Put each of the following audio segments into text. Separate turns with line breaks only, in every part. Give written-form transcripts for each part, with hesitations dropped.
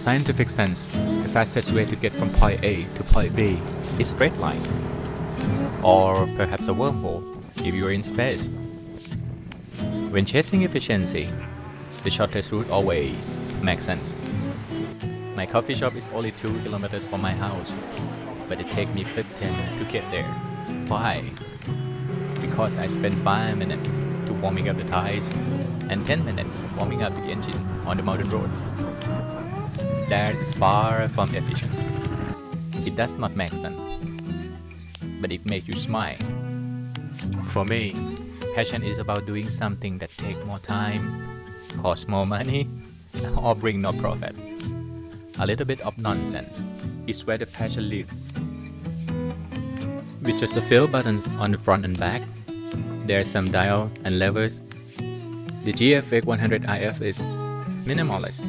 scientific sense, the fastest way to get from point A to point B is straight line. Or perhaps a wormhole if you are in space. When chasing efficiency, the shortest route always makes sense. My coffee shop is only 2 kilometers from my house, but it takes me 15 to get there. Why? Because I spend 5 minutes to warming up the tires and 10 minutes warming up the engine on the mountain roads. That is far from efficient. It does not make sense, but it makes you smile. For me, passion is about doing something that takes more time, costs more money, or bring no profit. A little bit of nonsense is where the passion lives. With just a few buttons on the front and back, there are some dial and levers. The GFX100RF is minimalist,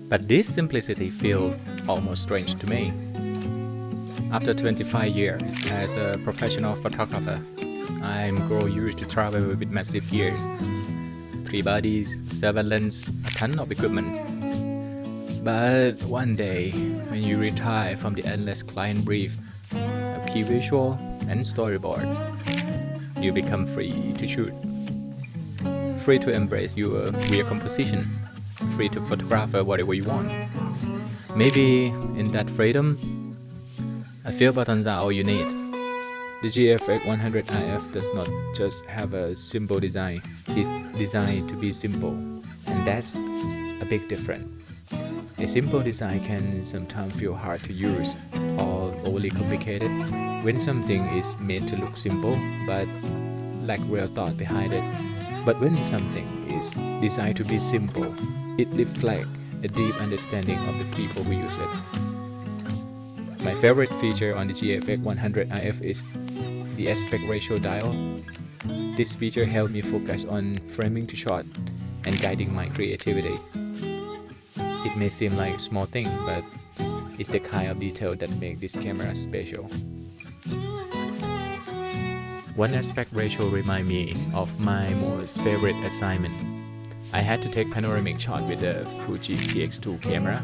but this simplicity feels almost strange to me. After 25 years as a professional photographer, I'm grown used to travel with massive gears, 3 bodies, 7 lenses, a ton of equipment. But one day, when you retire from the endless client brief, a key visual and storyboard, you become free to shoot, free to embrace your weird composition, free to photograph whatever you want. Maybe in that freedom, a few buttons are all you need. The GFX100RF does not just have a simple design, it's designed to be simple, and that's a big difference. A simple design can sometimes feel hard to use or overly complicated when something is made to look simple but lack real thought behind it. But when something is designed to be simple, it reflects a deep understanding of the people who use it. My favorite feature on the GFX100RF is the aspect ratio dial. This feature helped me focus on framing to shot and guiding my creativity. It may seem like a small thing, but it's the kind of detail that makes this camera special. One aspect ratio reminds me of my most favorite assignment. I had to take panoramic shot with the Fuji TX2 camera.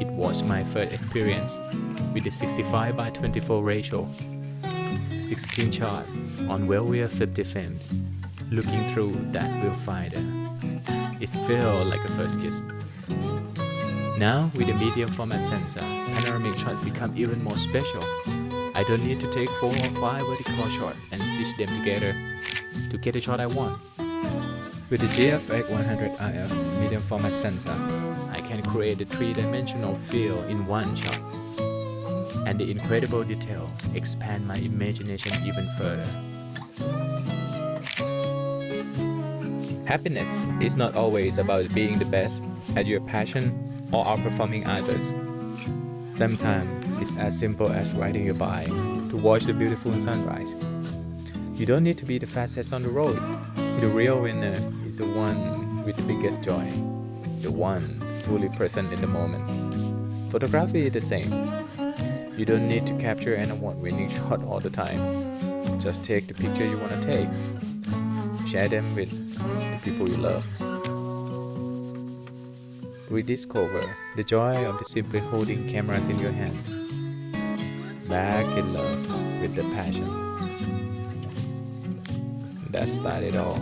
It was my first experience with the 65:24 ratio. 16 shots on well-wear 50 films. Looking through that viewfinder, it felt like a first kiss. Now, with a medium format sensor, panoramic shots become even more special. I don't need to take 4 or 5 vertical shots and stitch them together to get the shot I want. With the GFX100RF medium format sensor, I can create a 3-dimensional feel in one shot, and the incredible detail expand my imagination even further. Happiness is not always about being the best at your passion or outperforming others. Sometimes it's as simple as riding a bike to watch the beautiful sunrise. You don't need to be the fastest on the road. The real winner is the one with the biggest joy, the one fully present in the moment. Photography is the same. You don't need to capture an award-winning shot all the time. Just take the picture you want to take. Share them with the people you love. Rediscover the joy of the simply holding cameras in your hands. Back in love with the passion that started all.